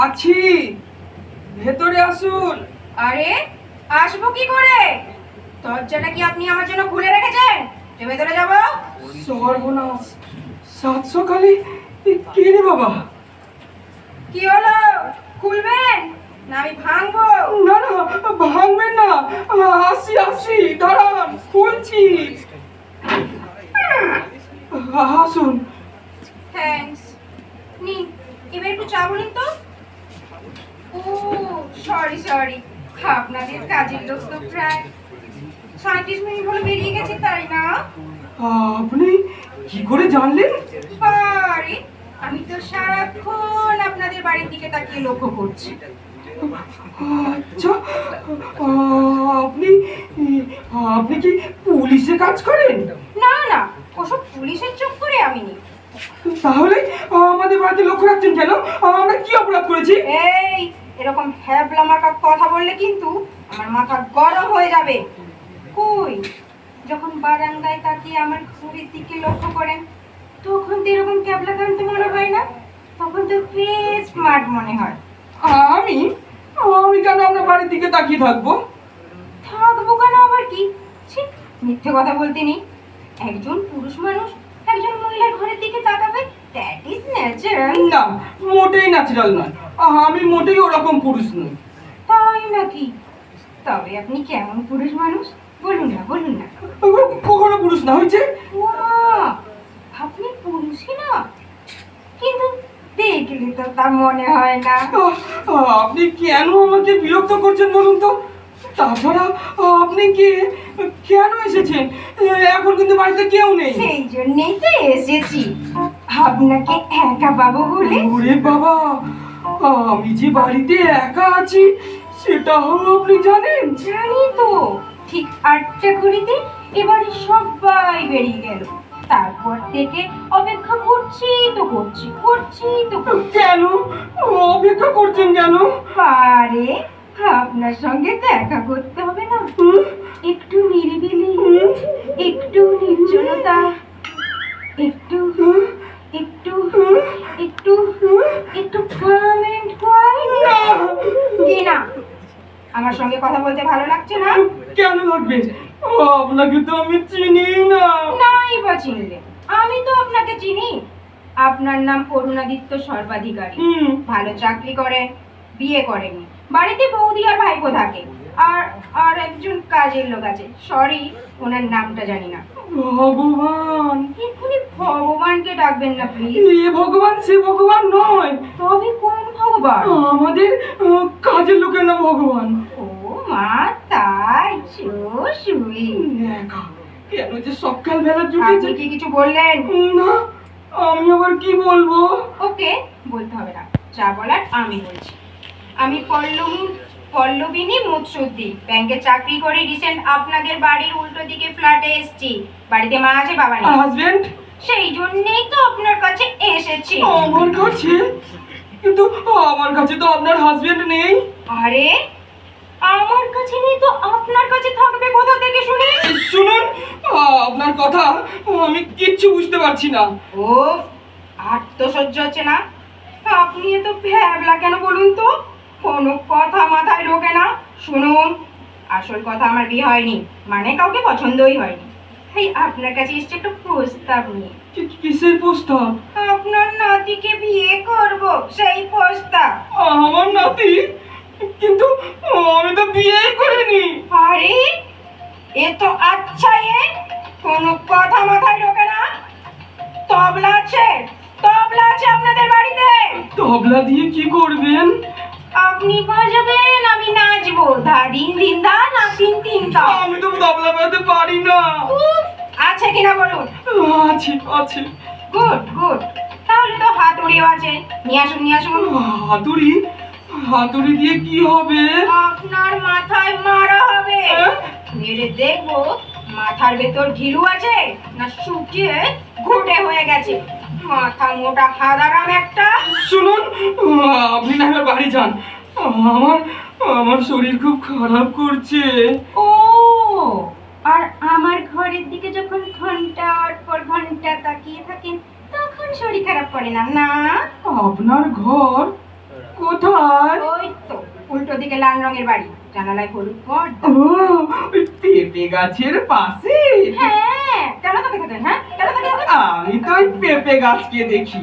আছি, ভেতরে আসুন। আরে আসবো কি করে? দরজাটা কি আপনি আমার জন্য খুলে রেখেছেন যে ভেতরে যাবো? সর্বনাশ, সাত সকালে কে রে বাবা? কি হলো, খুলবেন না আমি ভাঙবো? না না, ভাঙবেন না, আসি আসি, দাঁড়ান, খুলছি। আসুন। থ্যাঙ্কস। নিন, এবার একটু চা বলুন তো। ও সরি সরি, আপনাদের কাজের লোক তো প্রায় 37 মিনিট হলো বেরিয়ে গেছে, তাই না? আপনি কি করে জানলেন? আরে আমি তো সারাক্ষণ আপনাদের বাড়ির দিকে তাকিয়ে লক্ষ্য করছি। আচ্ছা, আপনি আপনি কি পুলিশে কাজ করেন? না না, ওসব পুলিশের চক্করে আমি নেই। তাহলে আমাদের বাড়িতে লক্ষ্য রাখছেন কেন? আমরা কি অপরাধ করেছি? এই এরকম হ্যাবলা মার্কা কথা বললে কিন্তু আমার মাথা গরম হয়ে যাবে। কই, যখন বারান্দায় তাকিয়ে আমার ঘড়ির দিকে লক্ষ্য করেন তখন তো এরকম ক্যাবলা কান্ত মনে হয় না, তখন তো বেশ স্মার্ট মনে হয়। আমি আমি কেন আপনার বাড়ির দিকে তাকিয়ে থাকবো? থাকবো কেন আবার কি? ছি, মিথ্যে কথা বলতে নেই। একজন পুরুষ মানুষ একজন মহিলার ঘরের দিকে তাকাবে, দ্যাট ইজ ন্যাচারাল। না, মোটেই ন্যাচারাল নয়। আমি মোটেই ওরকম পুরুষ নই। তাই নাকি? তবে আপনি কেমন পুরুষ মানুষ বলুন না, বলুন না। কখনো পুরুষ না হয়েছে? বাহ, আপনি পুরুষই না, কিন্তু দেখলে তো তা মনে হয় না। আপনি কেন আমাকে বিরক্ত করছেন বলুন তো? তাছাড়া আপনি কি কেন এসেছেন? এখন কিন্তু বাড়িতে কেউ নেই। সেই জন্যই তো এসেছি, আপনাকে একা পাবো বলে। ওরে বাবা, আমি যে বাড়িতে একা আছি সেটাও আপনি জানেন? জানি তো, ঠিক 8টা ঘড়িতে এবারে সবাই বেরিয়ে গেল। তারপর থেকে অপেক্ষা করছি তো করছি, করছি তো করছি। কেন অপেক্ষা করছেন কেন? আরে আপনার সঙ্গে দেখা করতে হবে না? একটু নিরিবিলি, একটু নির্জনতা, একটু একটু একটু একটু calm and quiet। কি না, আমার সঙ্গে কথা বলতে ভালো লাগছে না? কেন লাগবে? আপনাকে তো আমি চিনি না। নাই বা চিনলে, আমি তো আপনাকে চিনি। আপনার নাম অরুণাদিত্য সর্বাধিকারী, ভালো চাকরি করে, বিয়ে করেনি, বাড়িতে বৌদি আর ভাইপো থাকে, আর আর একজন কাজের লোক আছে, সরি ওনার নামটা জানি না। ভগবান! এক্ষুনি ভগবানকে ডাকবেন না প্লিজ। এ ভগবান সে ভগবান নয়। তবে কোন ভগবান? আমাদের কাজের লোকের নাম ভগবান। ও মা, তাই? সুই। কেন যে সকাল বেলা আপনি জুটেছে? কি কিছু বললেন? না, আমি আবার কি বলবো? ওকে, বলতে হবে না, যা বলার আমি বলছি। আমি পল্লবিনী মুৎসুদ্দি, ব্যাংকে চাকরি করি। রিসেন্ট আপনাদের বাড়ির উল্টো দিকে ফ্ল্যাটে এসেছি। বাড়িতে মা আছে, বাবা নেই। হাজবেন্ড? সেই জন্যই তো আপনার কাছে এসেছি। আমার কাছে? কিন্তু আমার কাছে তো আপনার হাজবেন্ড নেই। আরে আমার কাছে নেই তো আপনার কাছে থাকবে কোথা থেকে শুনি? শুনুন, আপনার কথা আমি কিচ্ছু বুঝতে পারছি না। ও, আর তো সহ্য হচ্ছে না। আপনি এত ভ্যাবলা কেন বলুন তো? কোনো কথা মাথায় ঢোকে না। শুনুন, আসল কথা আমার বিয়ে হয়নি, মানে কাউকে পছন্দই হয়নি। তাই আপনার কাছে এসছে একটা প্রস্তাব নিয়ে। কিসের প্রস্তাব? আপনার নাতিকে বিয়ে করব, সেই প্রস্তাব। আমার নাতি? কিন্তু আমি তো বিয়েই করিনি। আরে এ তো আচ্ছা, কোনো কথা মাথায় ঢোকে না। তবলা আছে, তবলা আছে আপনাদের বাড়িতে। তবলা দিয়ে কি করবেন? আপনি বাজাবেন, আমি নাচবো। ধা দিন দিন দা, না তিন তিন তা। আমি তো তবলা বাজাতে পারি না। আছে কিনা বলুন? আছে আছে। গুড গুড, তাহলে তো হাতুড়িও আছে, নিয়ে আসুন নিয়ে আসুন। হাতুড়ি? হাতুড়ি দিয়ে কি হবে? আপনার মাথায় মারা হবে। মেরে দেখবো মাথার ভেতর ঘিলু আছে না শুকিয়ে ঘুটে হয়ে গেছে। মাথা মোটা হাদারাম একটা। শুনুন, আপনি না এবার বাড়ি যান। আমার আমার শরীর খুব খারাপ করছে। ও, আর আমার ঘরের দিকে যখন ঘন্টার পর ঘন্টা তাকিয়ে থাকেন তখন শরীর খারাপ করে না না? আপনার ঘর কোথায়? ওই তো উল্টো দিকে লাল রঙের বাড়ি, জানালায় হলুদ পর্দা। ও, ওই পেঁপে গাছের পাশে। হ্যাঁ, কেন তাকে থাকেন? হ্যাঁ, কেন তাকে থাকেন? আমি তো ওই পেঁপে গাছকে দেখি,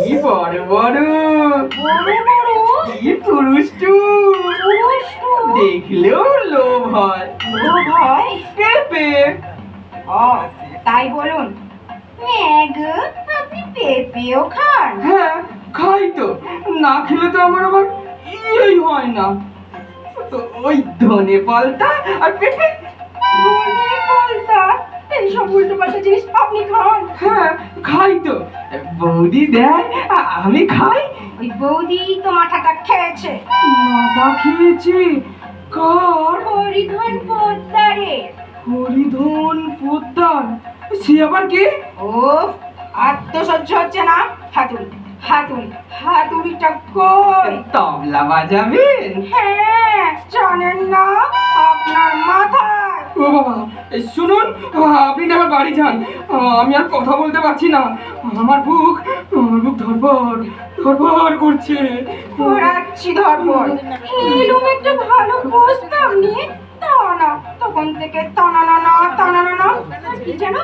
কি বড় বড়, বড় বড় কি পুরুষ্টু, পুরুষ্টু। দেখলেও লোভ হয়। ও ভাই, পেঁপে। ও তাই বলুন। মেঘ, আপনি পেঁপেও খান? হ্যাঁ, খাই তো। না খেলে তো আমার আবার ইয়েই হয় না। তো ওই ধনে পাল্টা আর পেঁপে। ধনে পাল্টা, এইসব উল্টো পাল্টা জিনিস আপনি খান? হ্যাঁ, খাই তো। বৌদি দেয়, আমি খাই। ওই বৌদি তো মাথাটা খেয়েছে। মাথা খেয়েছে? কার? হরিধন পোদ্দারে। হরিধন পোদ্দার? সে আবার কে? ও, আত্মসহ্য হচ্ছে না। হাতুড়ি হাতুড়ি হাতুড়িটা কই? তবলা বাজাবেন? হ্যাঁ, জানেন না আপনার মাথায়। ও বাবা, শুনুন, আপনি না আমার বাড়ি যান। আমি আর কথা বলতে পারছি না। আমার বুক ধরপড় ধরপড় করছে। ঘোরাচ্ছি ধরপড়। এলুম একটা ভালো প্রস্তাব নিয়ে, তা না তখন থেকে টানানো না টানানো না। আর কি যেন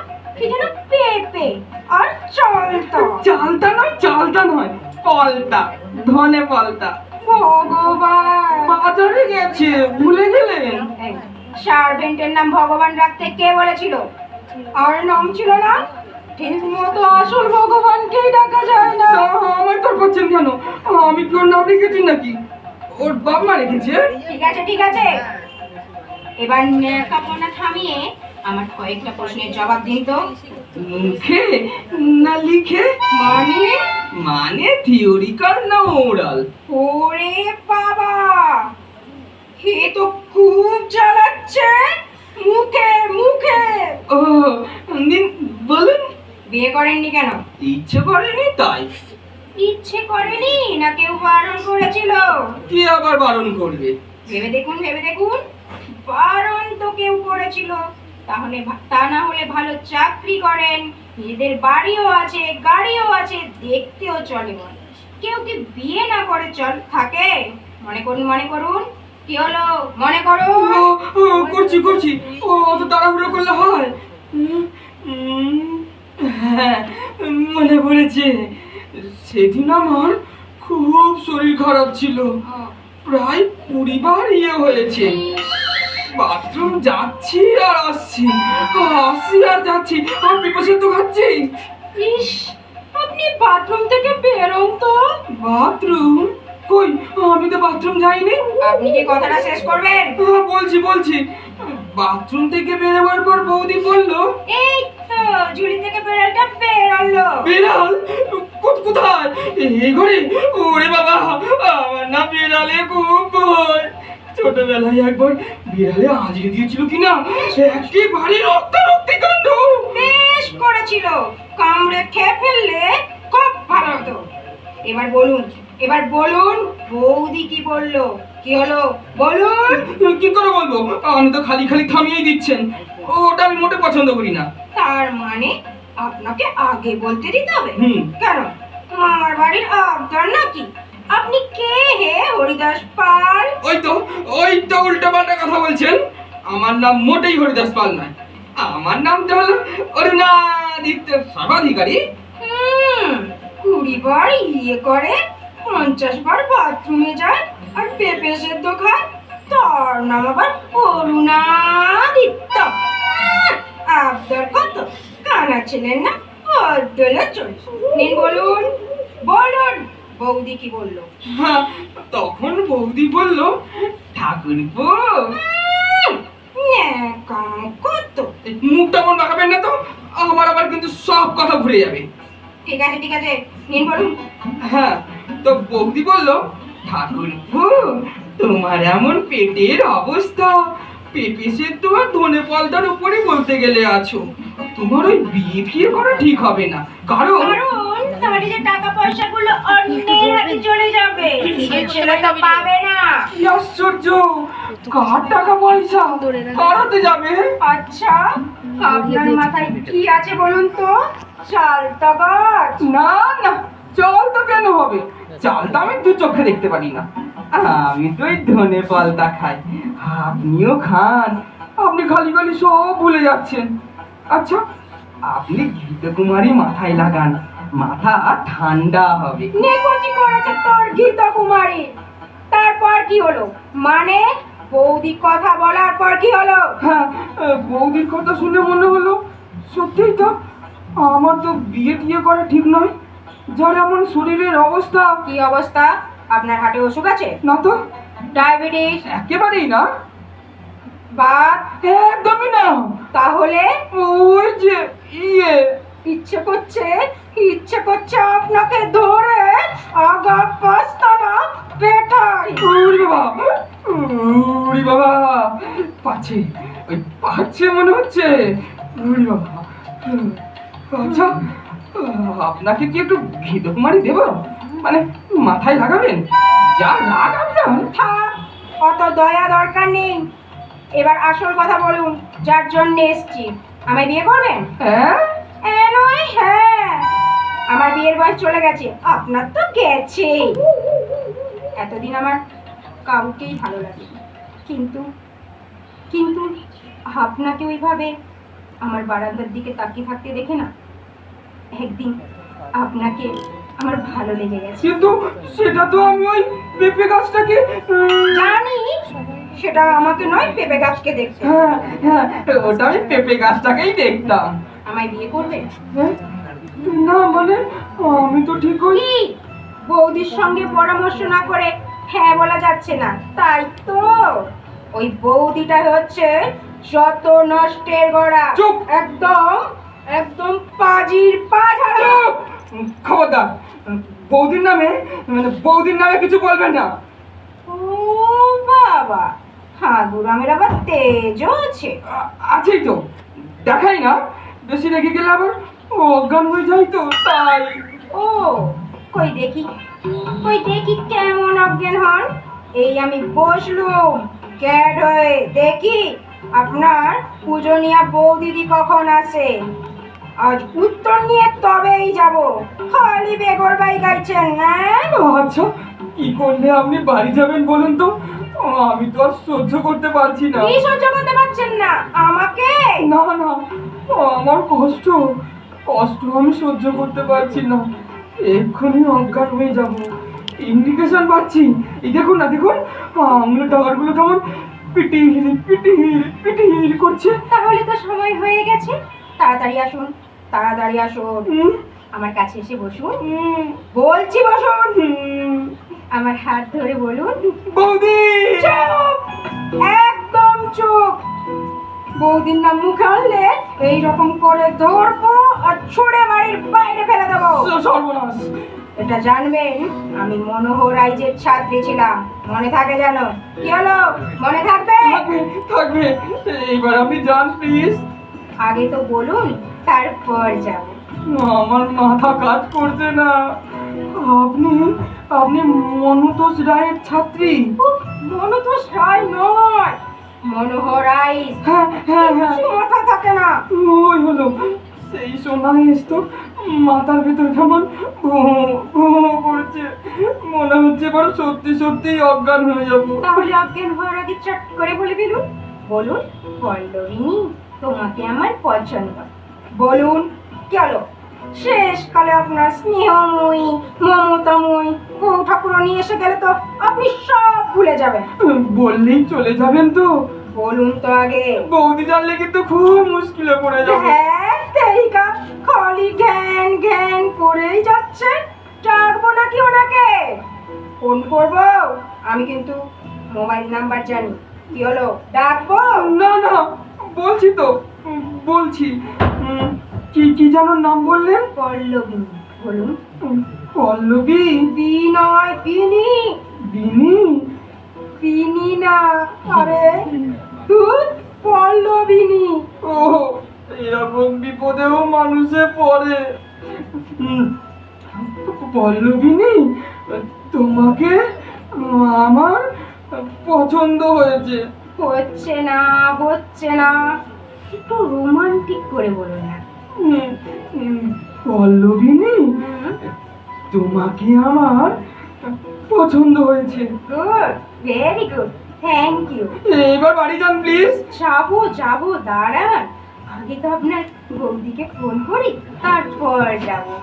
পেঁপে আর চালতা। চালতা নয়, পাল্টা, ধনে পাল্টা। ভগবান, বাজারে গেছে, ভুলে গেলেন? সার্ভেন্টের নাম ভগবান রাখতে কে বলেছিল? আর নাম ছিল না? ঠিক মতো আসল ভগবানকেই ডাকা যায় না। তা আমার তোর পাচ্ছেন কেন? আমি কি ওর নাম রেখেছি নাকি? ওর বাপ মা রেখেছে। ঠিক আছে, এবার কাপড়টা থামিয়ে আমার কয়েকটা প্রশ্নের জবাব দিন তো। মুখে না লিখে? মানে? মানে থিওরিক্যাল না ওরাল? ওরে বাবা, হে তো খুব জ্বালাচ্ছে। মুখে মুখে। ও, দিন বলুন। বিয়ে করেননি কেন? ইচ্ছে করেনি তাই। ইচ্ছে করেনি না কেউ বারণ করেছিল? কে আবার বারণ করবে? ভেবে দেখুন বারণ তো কেউ করেছিল। তাহলে তা না হলে ভালো চাকরি করেন, নিজেদের বাড়িও আছে, গাড়িও আছে, দেখতেও চলে বলে। কেউ কি বিয়ে না করে থাকে? মনে করুন কি হলো, মনে করুন। করছি। ও, অত তাড়াহুড়ো করলে হয়? হ্যাঁ, মনে পড়েছে। সেদিন আমার খুব শরীর খারাপ ছিল। প্রায় 20 বার হয়েছে। বাথরুম যাচ্ছি আর আসছি আর যাচ্ছি, আর পিপাসা তো খাচ্ছি। ইস, আপনি বাথরুম থেকে বেরোন তো। বাথরুম? কই, আমি তো বাথরুম যাইনি। আপনি কি কথাটা শেষ করবেন? হ্যাঁ, বলছি। বাথরুম থেকে বেরোবার পর বৌদি বলল, এই তো ঝুড়ি থেকে বেড়ালটা বেরোলো। বিড়াল? কোথায়? এই ঘরে? ওরে বাবা, আমার না বিড়ালে খুব ভয়। ছোটবেলায় একবার বিড়ালে আজকে দিয়েছিল কিনা, একেবারে রক্তারক্তি কাণ্ড। বেশ করেছিল, কামড়ে খেয়ে ফেললে খুব ভালো হতো। এবার বলুন বৌদি কি বললো, কি হলো বলুন। কি করে বলবো? আমি তো খালি থামিয়েই দিচ্ছেন। ওটা আমি মোটে পছন্দ করি না। তার মানে আপনাকে আগে বলতে দিতে হবে? হুম। কেন, আমার বাড়ির আবদার নাকি? আপনি কে হে হরিদাস পাল? ওই তো উল্টো পাল্টা কথা বলছেন। আমার নাম মোটেই হরিদাস পাল নয়। আমার নাম তো হলো অরুণাদিত্য সর্বাধিকারী। 20 বার করে, 50 বার বাথরুমে যায়, আর পেঁপে সেদ্ধ খায়, তার নাম আবার অরুণাদিত্য। আবদার কত, কানা ছিলেন না? বদলে চল। নিন বলুন বৌদি কি বললো? হ্যাঁ, তখন বৌদি বলল, ঠাকুরপো। কত? মুখটা মন বাঁকাবেন না তো, আমার আবার কিন্তু সব কথা ঘুরে যাবে। ঠিক আছে, নিন বলুন। হ্যাঁ, তো বৌদি বলল, ঠাকুরপো, তোমার এমন পেটের অবস্থা, পেঁপে সেদ্ধ আর ধনে পালতার উপরে বলতে গেলে আছো। তোমার ওই বিয়ে ফিয়ে করা ঠিক হবে না, কারণ কারণ তাহলে যে টাকা পয়সাগুলো অন্যের হাতে চলে যাবে, নিজের ছেলে তো পাবে না। কি আশ্চর্য! কার টাকা পয়সা কার হাতে যাবে? আচ্ছা, আপনার মাথায় কি আছে বলুন তো? চালতা গাছ? না না, চাল তো কেন হবে? চালটা আমি দু চোখে দেখতে পারি না। আমি তো এই ধনে পালতা খাই, আপনিও খান। আপনি খালি খালি সব ভুলে যাচ্ছেন। আচ্ছা, আপনি ঘৃতকুমারী মাথায় লাগান, মাথা ঠান্ডা হবে। নেকুচি করেছে তোর গীতা কুমারী। তারপর কি হলো? মানে বৌদি কথা বলার পর কি হলো? হ্যাঁ, বৌদির কথা শুনে মনে হলো সত্যিই তো আমার তো বিয়ে টিয়ে করা ঠিক নয়। যার এমন শরীরের অবস্থা। কি অবস্থা? আপনার হাটে অসুখ আছে? না তো, ডায়াবেটিস? একেবারেই না। বাত? একদমই না। তাহলে ওই যে ইয়ে ইচ্ছে করছে আপনাকে ধরে আগা পাস্তানা পেটাই। উড়ি বাবা, উড়ি বাবা, পাচ্ছে, ওই পাচ্ছে মনে হচ্ছে। উড়ি বাবা। আচ্ছা, আপনাকে কি একটু ঘৃতকুমারী দেব? মানে মাথায় লাগাবেন? যা রাগ আপনার। থাক, অত দয়া দরকার নেই। এবার আসল কথা বলুন, যার জন্য এসছি। আমায় বিয়ে করবেন? হ্যাঁ, নয় হ্যাঁ। আমার বিয়ের বয়স চলে গেছে, আপনার তো গেছে। এতদিন আমার কাউকেই ভালো লাগে, কিন্তু কিন্তু আপনাকে ওইভাবে আমার বারান্দার দিকে তাকিয়ে থাকতে দেখে না একদিন আপনাকে আমার ভালো লেগে গেছে। কিন্তু সেটা তো আমি ওই পেঁপে গাছটাকে জানি, সেটা আমাকে নয় পেঁপে গাছকে দেখছে। হ্যাঁ হ্যাঁ, ওটা আমি পেঁপে গাছটাকেই দেখতাম। আমায় বিয়ে করবে? হ্যাঁ? না মানে আমি তো ঠিক ওই কি, বৌদির সঙ্গে পরামর্শ না করে হ্যাঁ বলা যাচ্ছে না, তাই তো? ওই বৌদিটা হচ্ছে যত নষ্টের গোড়া। চুপ! একদম একদম পাজির পা ঝাড়া। চুপ! খবরদার, বৌদির নামে মানে বৌদির নামে কিছু বলবেন না। ও বাবা, হাঁদুরামের আবার তেজও আছে। আছেই তো, দেখাই না। বেশি রেগে গেলে আবার অজ্ঞান হয়ে যায় তো, তাই। ও, কই দেখি, কই দেখি কেমন অজ্ঞান হন। এই আমি বসলুম ক্যাড হয়ে, দেখি আপনার পূজনীয়া বৌদিদি কখন আসে। আজ উত্তর নিয়ে তবেই যাব। খালি বেগরবাই গাইছেন না? আচ্ছা, কি করলে আপনি বাড়ি যাবেন বলুন তো? আমি তো আর সহ্য করতে পারছি না। কি সহ্য করতে পারছেন না? আমাকে? না না, আমার কষ্ট কষ্ট আমি সহ্য করতে পারছি না। এক্ষুনি অজ্ঞান হয়ে যাব। ইন্ডিকেশন পাচ্ছি। এই দেখুন না, দেখুন আঙুলের টাকারগুলো কেমন পিটির পিটির পিটির করছে। তাহলে তো সময় হয়ে গেছে। তাড়াতাড়ি আসুন, তাড়াতাড়ি আসুন। আমার কাছে এসে বসুন। বলছি বসুন। আমার হাত ধরে বলুন, বৌদি! চুপ, একদম চুপ। বৌদির নাম মুখে আনলে এইরকম করে ধরবো আর ছুঁড়ে বাড়ির বাইরে ফেলে দেবো। সর্বনাশ! এটা জানবেন, আমি মনোহর রাইজের ছাত্রী ছিলাম। মনে থাকে যেন। কি হলো, মনে থাকবে? থাকবে থাকবে। এইবার আপনি যান প্লিজ। আগে তো বলুন, তারপর যাব। আমার মাথা কাজ করছে না। আপনি আপনি মনুতোষ রায়ের ছাত্রী? মনোতোষ রায় নয়, মনোহর রাইজ। হ্যাঁ হ্যাঁ হ্যাঁ, কিছু মাথা থাকে না। ওই হলো সেই সোনা এসতো। মাথার ভেতর কেমন ঘো করছে, মনে হচ্ছে এবার সত্যি সত্যি অজ্ঞান হয়ে যাবো। তাহলে অজ্ঞান হওয়ার আগে চট করে বলে ফেলুন। বলুন, পল্লবিনী, তোমাকে আমার পছন্দ। বলুন, কি হলো? শেষকালে আপনার স্নেহময়ী মমতাময়ী বউ ঠাকুরানী এসে গেলে তো আপনি সব ভুলে যাবেন। বললেই চলে যাবেন তো? বলুন তো আগে। বৌদি জানলে কিন্তু খুব মুশকিলে পড়ে যাবো। হ্যাঁ, তেরিকা, খালি ঘ্যান ঘ্যান করেই যাচ্ছে। ডাকবো নাকি ওনাকে? ফোন করবো? আমি কিন্তু মোবাইল নাম্বার জানি। কি হলো, ডাকবো? না না, বলছি তো, বলছি। কি কি যেন নাম বললেন? পল্লবিনী। বলুন। পল্লবী? বিনয়, বিনি। বিনি? বিনি না, আরে দুধ মানুষে পড়ে। পল্লবিনী, তোমাকে আমার পছন্দ হয়েছে। হচ্ছে না, একটু রোমান্টিক করে বলো না। পল্লবিনী, তোমাকে আমার পছন্দ হয়েছে। Good, very good, thank you. এবার বাড়ি যান প্লিজ। যাবো, দাঁড়ান, আগে তো আপনার বৌদিকে ফোন করি, তারপর যাবো।